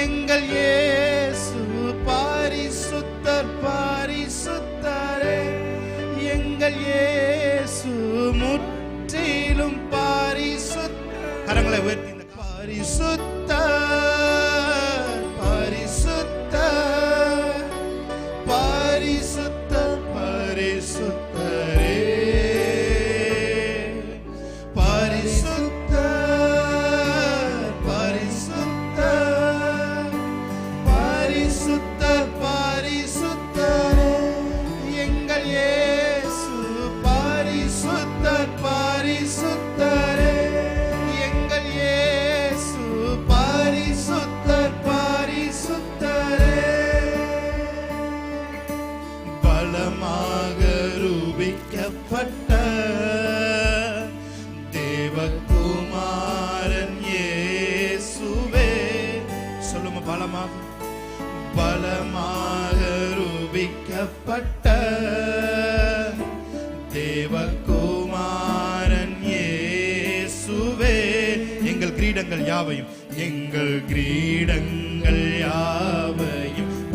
எங்கள் இயேசு பரிசுத்தர் பரிசுத்தரே, எங்கள் இயேசு முற்றிலும் பரிசுத்தர். கரங்களை உயர்த்தி இந்த பரிசுத்தர் பரிசுத்தர் பரிசுத்தர் பரிசுத்தரே, தேவகுமாரன் இயேசுவே. சொல்லுங்க, பலமாக ரூபிக்கப்பட்ட தேவகுமாரன் இயேசுவே. எங்கள் கிரீடங்கள் யாவையும்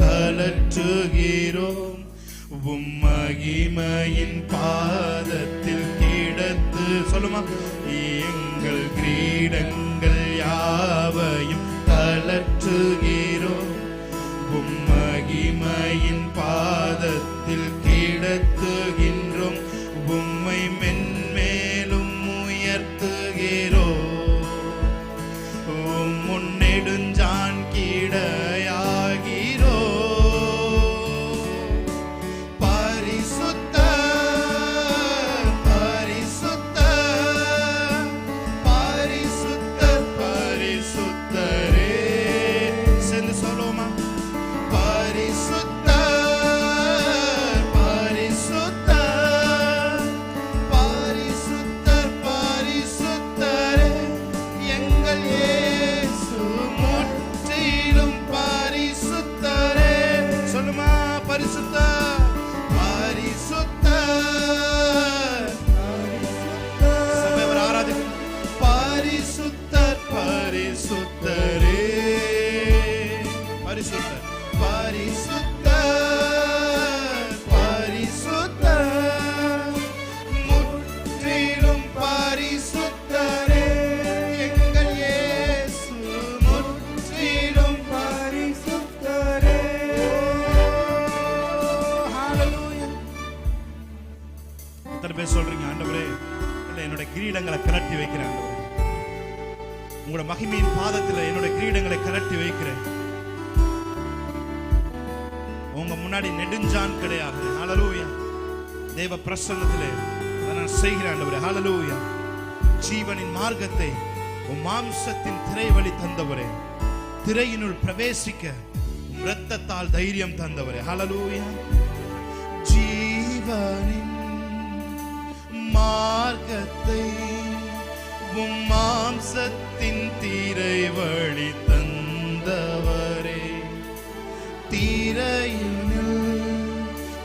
கலற்றுகிறோம், மகிமையின் பாதத்தில் கிடத்து. சொல்லுமா, எங்கள் கிரீடங்கள் யாவையும் கலற்றுகிறோம், மகிமையின் பாதத்தில் கிடத்துகின்றோம், உம்மை மென்மேலும் உயர்த்துகிறோம், முன்னெடுஞ்சான் கீடையாகிறோ. சொல்றீங்க, ஆண்டவரே என்னுடைய கிரீடங்களை கலட்டி வைக்கிறேன், உங்களோட மகிமையின் பாதத்தில் என்னுடைய கிரீடங்களை கலட்டி வைக்கிறேன். உங்க முன்னாடி நெடுஞ்சான் கிடையாது. ஹல்லேலூயா. தேவ பிரசன்னத்திலே நான் செய்கிறேன் ஆண்டவரே. ஹல்லேலூயா. ஜீவனின் மார்க்கத்தை உம் மாம்சத்தின் திரை வழி தந்தவரே, திரையினுள் பிரவேசிக்க உம் இரத்தத்தால் தைரியம் தந்தவரே. ஹல்லேலூயா. ஜீவனின் மார்க்கத்தை உம் மாம்சத்தின் திரை வழி தந்தவரே, திரையினுள்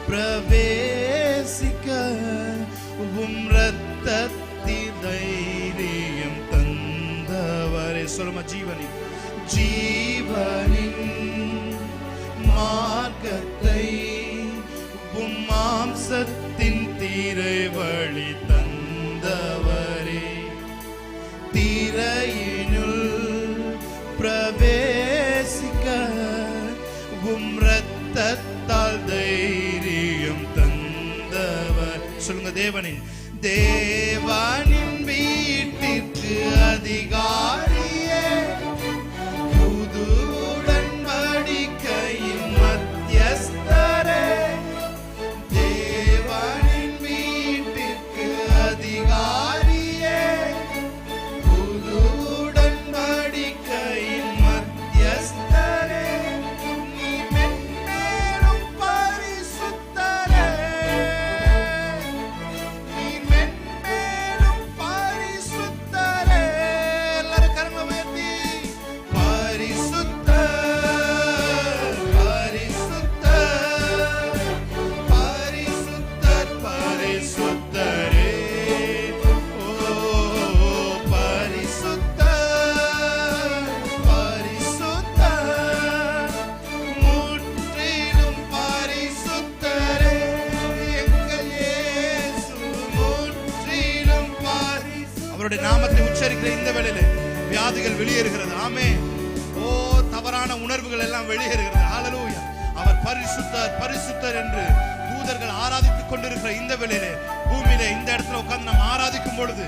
பிரவேசிக்க உம் இரத்தத்தின் தைரியம் தந்தவரே. சொல்லுமா, ஜீவனின் மார்க்கத்தை உம் மாம்சத்தின் திரை வழி தந்தவரே, திரையினுள் பிரவேசிக்க உம் இரத்தத்தால் தைரியம் தந்தவர். சொல்லுங்க, தேவனின் வீட்டிற்கு அதிகாரியே, புது உடன்படிக்கையின் மத்தியஸ்தரே, தேவனின் வீட்டிற்கு அதிகாரியே, புது உடன்படிக்கையின் மத்தியஸ்தரே, நீ மென்மேலும் பரிசுத்தரே, நீ உச்சரிக்கிற இந்த வேளையிலே வியாதிகள் வெளியேறுகிறது. ஆமென். ஓ, தவறான உணர்வுகள் எல்லாம் வெளியேறுகிறது. ஹல்லேலூயா. அவர் பரிசுத்தர் பரிசுத்தர் என்று தூதர்கள் ஆராதித்துக் கொண்டிருக்கிற இந்த வேளையிலே பூமியிலே இந்த இடத்துல உட்கார்ந்து நாம் ஆராதிக்கும் பொழுது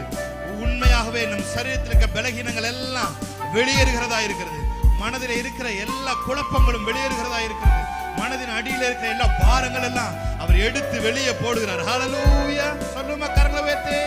உண்மையாகவே நம் சரீரத்தில் இருக்க பலகீனங்கள் எல்லாம் வெளியேறுகிறதா இருக்கிறது. மனதில் இருக்கிற எல்லா குழப்பங்களும் வெளியேறுகிறதா இருக்கிறது. மனதின் அடியில் இருக்கிற எல்லா பாரங்கள் எல்லாம் அவர் எடுத்து வெளியே போடுகிறார். ஹல்லேலூயா. சொல்லுமா கரங்களை உயர்த்தி.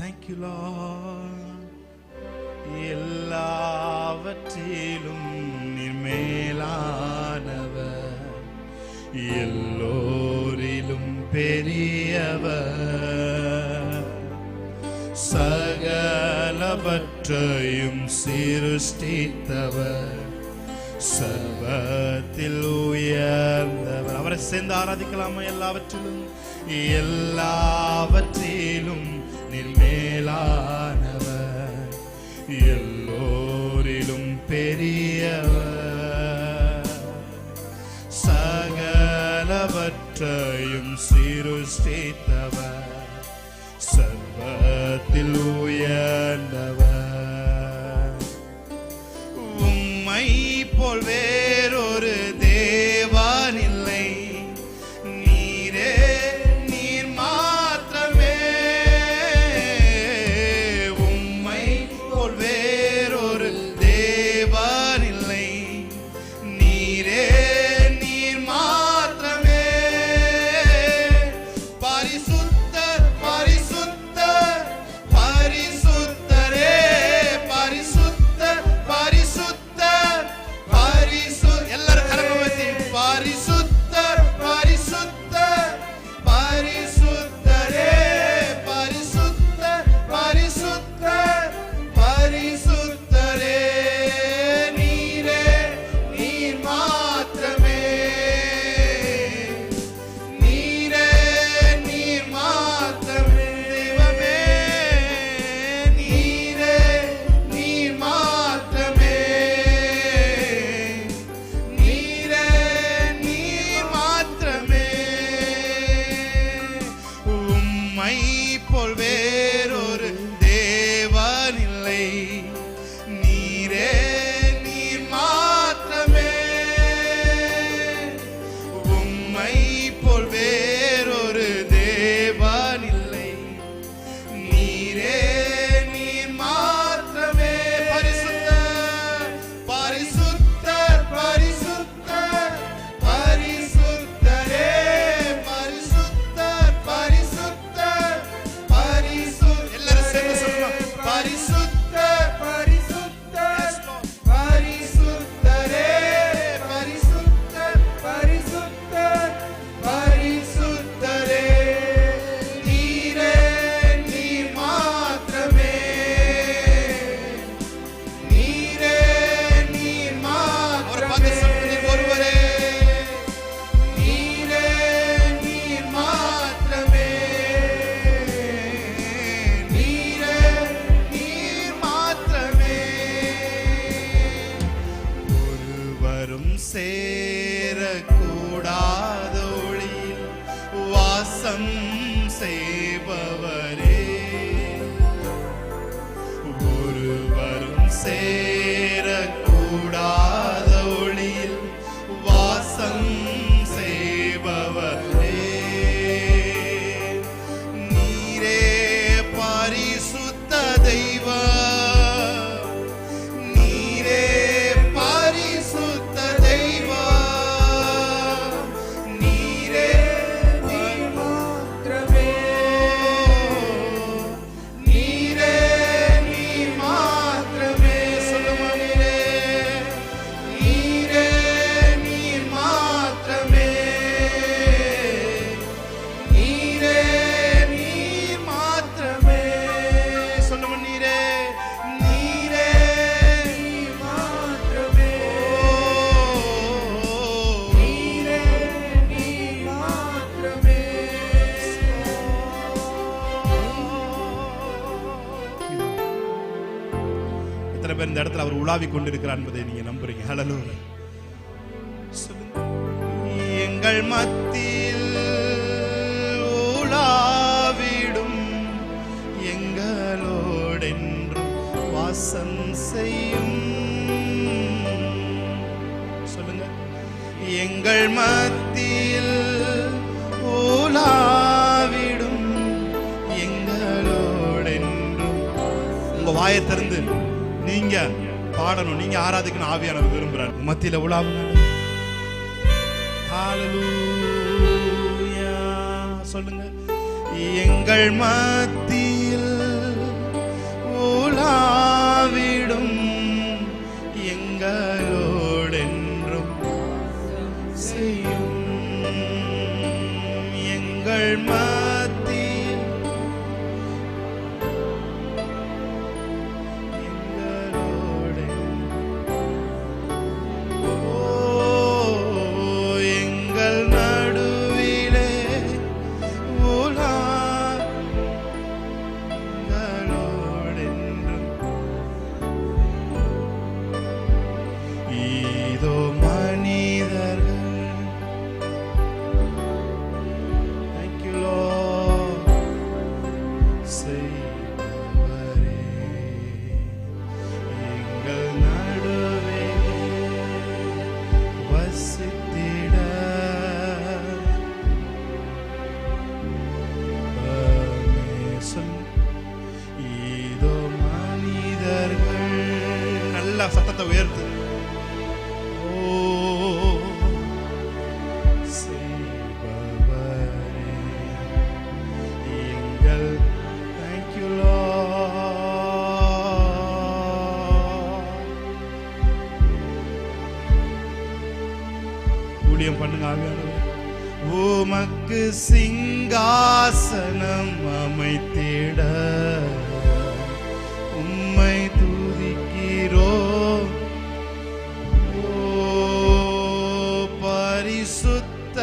Thank you, Lord. எல்லாவற்றிலும் நீர் மேலானவர், எல்லோரிலும் பெரியவர், சகலவற்றையும் சிருஷ்டித்தவர், சர்வத்தில் உயர்ந்தவர். அவரை சேர்ந்து ஆராதிக்கலாமா? எல்லாவற்றிலும் எல்லாவற்றிலும் நீர் மேலானவர், எல்லோரிலும் பெரியவர், சகலவற்றையும் சிருஷ்டித்தவர், சர்வத்தில் உயர்ந்தவர். உம்மை போல் வேறொரு தேவன் இல்லை, நீரே நீர் மாத்திரமே. உம்மை போல் வேறொரு தேவன் இல்லை, நீரே நீர் மாத்திரமே. பரிசுத்தர் பரிசுத்தர் பரிசுத்தரே, பரிசுத்தர் பரிசுத்தர் பரிசுத்தர். எல்லாரும் கரங்களை உயர்த்தி பரிசுத்தர் பரிசுத்தர் பரிசுத்தரே, பரிசுத்தர் பரிசுத்தர் பரிசுத்தரே. நீரே நீர் மாத்திரமே, நீரே நீர் மாத்திரமே. தெய்வமே, நீரே நீர் மாத்திரமே, நீரே நீர் மாத்திரமே. உம்மை போல் வேறொரு தேவன் இல்லை, நீரே நீர் மாத்திரமே. உம்மை போல் வேறொரு தேவன் இல்லை, நீரே நீர் மாத்திரமே. பரிசுத்தர் பரிசுத்தர் பரிசுத்தர் பரிசுத்தரே, பரிசுத்தர் பரிசுத்தர் பரிசுத்தர். எல்லாரும் சேர்ந்து சொல்லலாம். பரிசுத்தர் பரிசுத்தர் பரிசுத்தரே, பரிசுத்தர் பரிசுத்தர் பரிசுத்தரே. நீரே நீர் மாத்திரமே, நீரே நீர் மாத்திரமே. ஒருவரே நீரே நீர் மாத்திரமே, நீரே நீர் மாத்திரமே. ஒருவரும் சேரக்கூடாத ஒளியில் வாசம் செய்பவரே, ஒருவரும் சேரக்கூடாத ஒளியில் வாசம் செய்பவரே. நீரே பரிசுத்த தெய்வம், நீரே பரிசுத்த தெய்வம், நீரே நீர் மாத்திரமே, நீரே நீர் மாத்திரமே. சொல்லுங்க. பேர் இந்த இடத்துல அவர் உலாவி கொண்டிருக்கிறார் என்பதை நீங்க நம்புறீங்க? ஹல்லேலூயா. எங்கள் மத்தியில் உலாவிடும் எங்களோடென்றும் வாசம் செய்யும். சொல்லுங்க. எங்கள் மத்தியில் உலாவிடும் எங்களோடென்றும். உங்க வாயை திறந்து நீங்க பாடணும், நீங்க ஆராதிக்கணும். ஆவியானவர் விரும்புறார். மத்தியில உலாவுங்க. ஹல்லேலூயா. சொல்லுங்க. எங்கள் மத்தியில் உலாவிடும் எங்களோடென்றும் செய்யும். எங்கள் மத்தியில் எங்கள் நடுவிலே உலாவிடும் இதோ மனிதர்கள். Thank you Lord. செய்பவரே எங்கள் நடுவே வசித்திட இதோ மனிதர்கள். நல்ல சத்தத்தை உயர்த்து. ஊழியம் பண்ணுங்க ஆவியானவரே. உமக்கு சிங்காசனம் அமைத்திட உம்மை துதிக்கிறோம். ஓ பரிசுத்த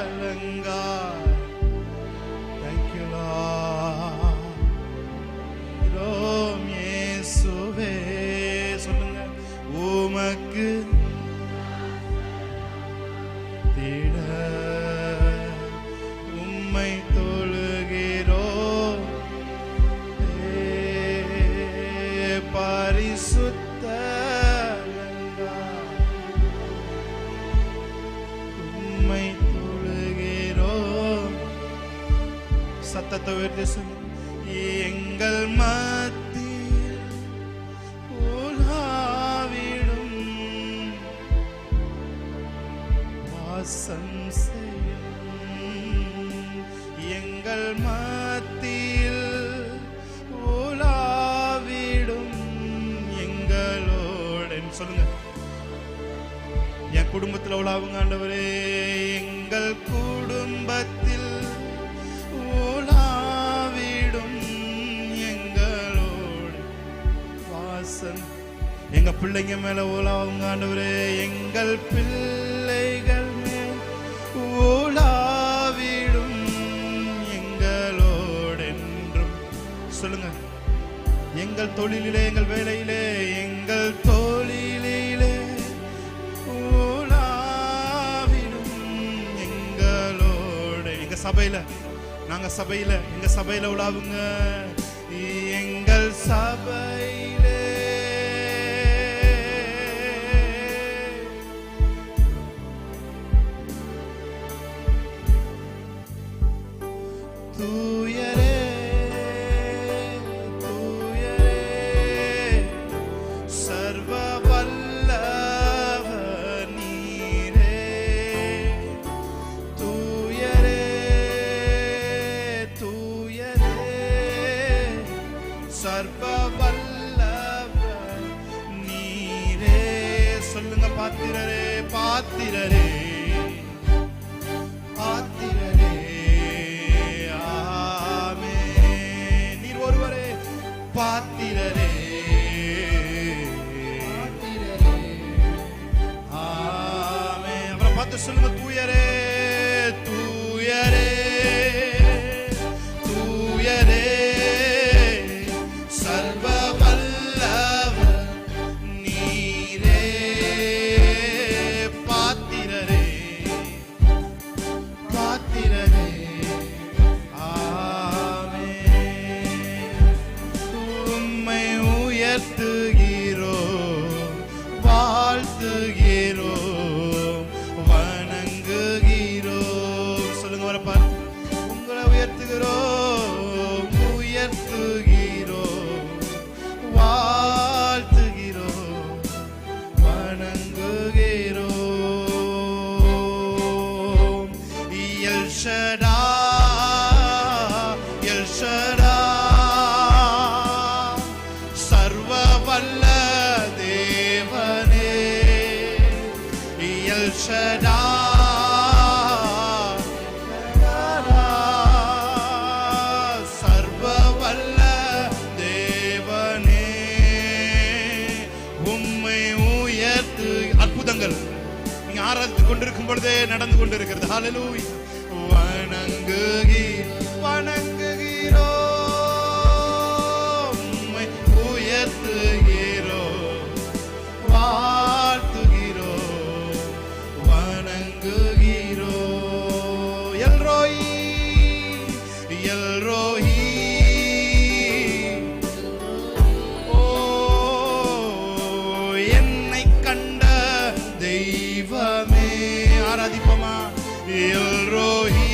அலங்கார. Thank you Lord. ரோம் இயேசுவே. சொல்லுங்க. உமக்கு உம்மை தொழுகிறோம். பரிசுத்த உம்மை தொழுகிறோம். சத்தத்தை உயர்த்தி சொல்லுங்க. எங்கள் மத்தியில் உலாவிடும் வாசம் செய்யும். எங்கள் மத்தியில் உலாவிடும் எங்களோட. சொல்லுங்க. என் குடும்பத்தில் உலாவுங்க ஆண்டவரே. எங்கள் குடும்பத்தில் உலாவிடும் எங்களோட வாசம். எங்க பிள்ளைங்க மேல உலாவுங்க ஆண்டவரே. எங்கள் பிள்ளைகள் மேல் உலாவிடும் எங்களோடென்றும். சொல்லுங்க. எங்கள் தொழிலிலே, எங்கள் வேலையிலே, எங்கள் தொழிலிலே உலாவிடும் எங்களோட. எங்க சபையில, நாங்க சபையில, எங்க சபையில உலாவுங்க. எங்கள் சபையிலே தூயரே தூயரே சர்வ வல்லவர் நீரே. தூயரே தூயரே சர்வ வல்லவர் நீரே. சொல்லுங்க. பாத்திரரே பாத்திரரே பாத்திரரே. பாத்திரரே ஆமே. அவரை பார்த்து சொல்லுங்க. தூயரே தூயரே தூயரே சர்வ வல்லவர் ஷடாய் சர்வ வல்ல தேவனே எல் ஷடாய் சர்வ வல்ல தேவனே உம்மை உயர்த்து. அற்புதங்கள் நீங்க ஆராதித்துக் கொண்டிருக்கும் பொழுதே நடந்து கொண்டிருக்கிறது. ஹல்லேலூயா. வணங்குகிறோம், உம்மை உயர்த்துகிறோம், வாழ்த்துகிறோம், வணங்குகிறோம். எல்ரோயி எல்ரோயி ஓ என்னை கண்ட தெய்வமே. ஆராதிப்போமா? எல்ரோயி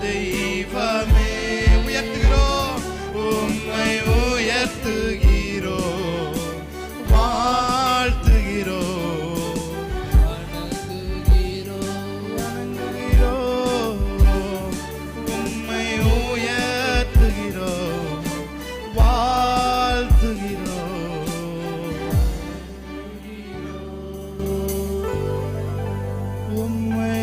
தெய்வமே உயர்த்துகிறோம், உம்மை உயர்த்துகிறோம், வாழ்த்துகிறோம், வணங்குகிறோம், உம்மை உயர்த்துகிறோம், வாழ்த்துகிறோம், உம்மை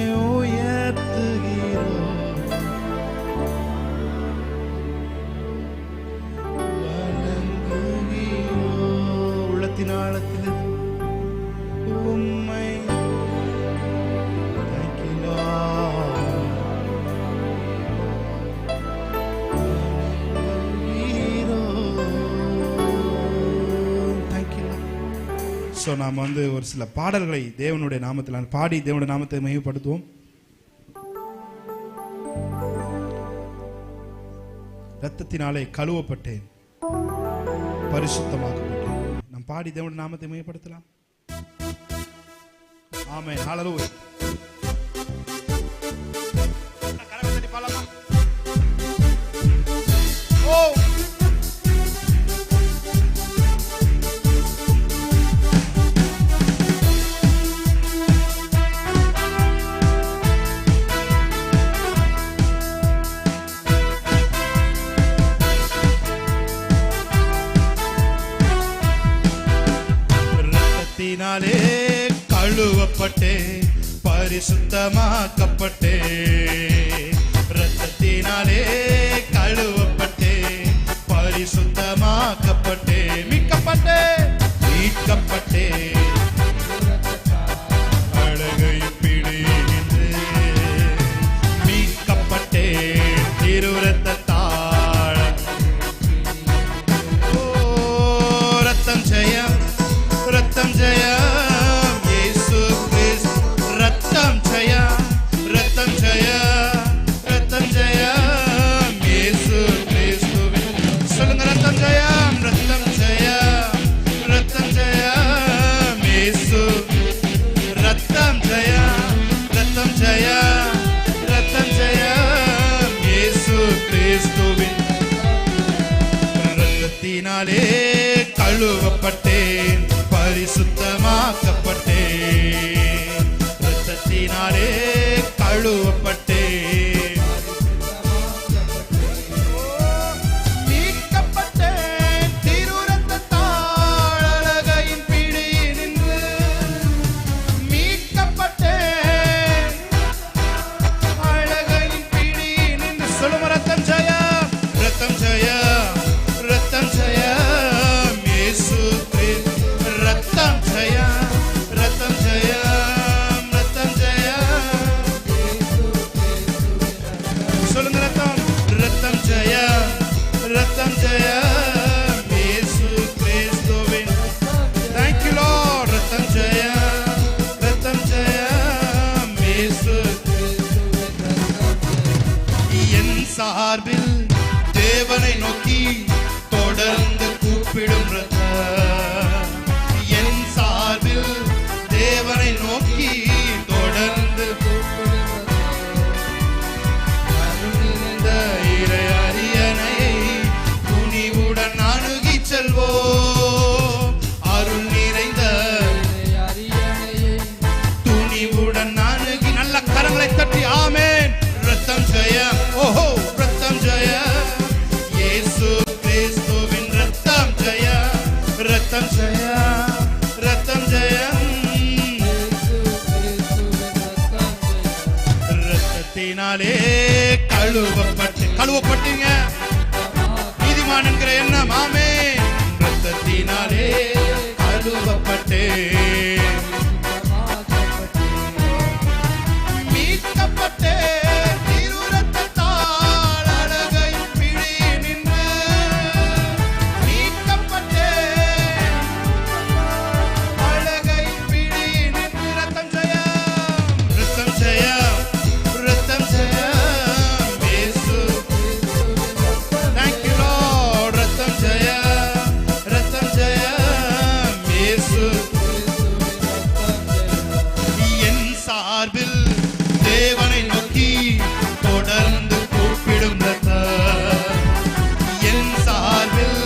நாம் ஒரு சில பாடல்களை தேவனுடைய நாமத்தில் பாடி தேவனுடைய நாமத்தை மகிமைப்படுத்துவோம். இரத்தத்தினாலே கழுவப்பட்டேன், பரிசுத்தமாக்கப்பட்டேன். நாம் பாடி தேவனுடைய நாமத்தை மகிமைப்படுத்தலாம். ஆமென். ஹல்லேலூயா. ஓ இரத்தத்தினாலே கழுவப்பட்டே பரிசுத்தமாக்கப்பட்டே, இரத்தத்தினாலே கழுவப்பட்டே பரிசுத்தமாக்கப்பட்டே, மீட்கப்பட்டே மீட்கப்பட்டே, அழகையும் பிடித்து மீட்கப்பட்டே, திருரத்தால் ஓ ரத்தம் ஜெயம், ரத்தம் ஜெயம், இயேசு கிறிஸ்து ரத்தம் ஜெயம், ரத்தம் ஜெயம், ரத்தம் ஜெயம், இயேசு கிறிஸ்து. சொல்லுங்க, ரத்தம் ஜெயம், ரத்தம் ஜெயம், ரத்தம் ஜெயம், இயேசு ரத்தம் ஜெயம், ரத்தம் ஜெயம், ரத்தம் ஜெயம், இயேசு கிறிஸ்துவின் ரத்தத்தினாலே கழுவப்பட்டேன், பரிசுத்தமாக்கப்பட்டேன், இரத்தத்தினாலே கழுவப்பட்டேன், மீட்கப்பட்டேன், திருரத்தத்தால் அழகையின் பிடியில் நின்று மீட்கப்பட்டேன், அழகையின் பிடியில் நின்று. சொல்லுங்க, ரத்தம் ஜெயம், ரத்தம் ஜெயம், ரத்தம் ஜெயம், இயேசு ரத்தம் ஜெயம், ரத்தம் ஜெயம், ரத்தம் ஜெயம். சொல்லுங்க, ரத்தம், ரத்தம் ஜெயம், ரத்தம் ஜெயம், இயேசு கிறிஸ்துவின். Thank you Lord. ரத்தம் ஜெயம், ரத்தம் ஜெயம், இயேசு. என் சார்பில் தேவனை நோக்கி தொடர்ந்து கூப்பிடும் ரத்தம், என் சார்பில் தேவனை நோக்கி தொடர்ந்து அருள்நிறைந்த இறை அரியணை துணிவுடன் அணுகி செல்வோம், அருள் நிறைந்த இரத்தத்தினாலே கழுவப்பட்டீங்க. நீதிமான் என்கிற எண்ணம், ஆமே. இரத்தத்தினாலே கழுவப்பட்டே மீட்கப்பட்டே திருரத்தத்தால் அழகை பிடி நின்று மீட்கப்பட்டே அழகை பிடி நின்று ரத்தம் ஜெயம் ரத்தம் ஜெயம் ரத்தம் ஜெயம் இயேசு. Thank you Lord. ரத்தம் ஜெயம் ரத்தம் ஜெயம் இயேசு. என் சார்பில் தேவனை நோக்கி தொடர்ந்து கூப்பிடும் ரத்தம். என் சார்பில்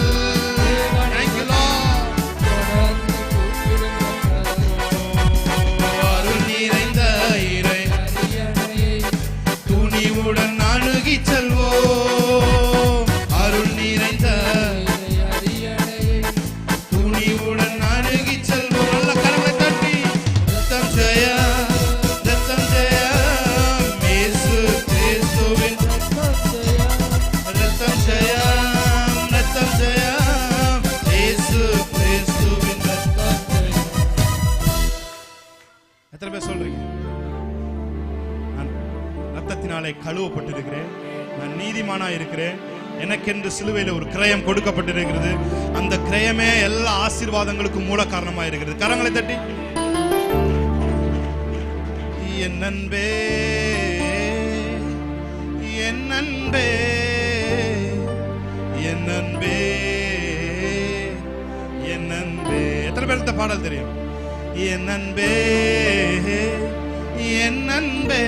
Thank you Lord. அருள் நிறைந்த இறை துணிவுடன் அணுகி செல்வோம். அருள் நிறைந்த துணிவுடன் அணுகி செல்வோம். நல்ல கரங்களை தட்டி ரத்தம் ஜெயம் ரத்தம் ஜெயம் இயேசு கிறிஸ்துவின் ரத்தம் ஜெயம் ரத்தம் ஜெயம் இயேசு கிறிஸ்துவின் ரத்தம் ஜெயம். எத்தனை பேர் சொல்றீங்க? நான் ரத்தத்தினாலே கழுவப்பட்டிருக்கிறேன், நான் நீதிமானா இருக்கிறேன், எனக்கென்று சிலுவையில் ஒரு கிரயம் கொடுக்கப்பட்டிருக்கிறது. அந்த கிரயமே எல்லா ஆசீர்வாதங்களுக்கும் மூல காரணமாக இருக்கிறது. கரங்களை தட்டி என் அன்பே என் அன்பே என் அன்பே என் அன்பே. எத்தனை பேருக்கு இந்த பாடல் தெரியும்? என் அன்பே என் அன்பே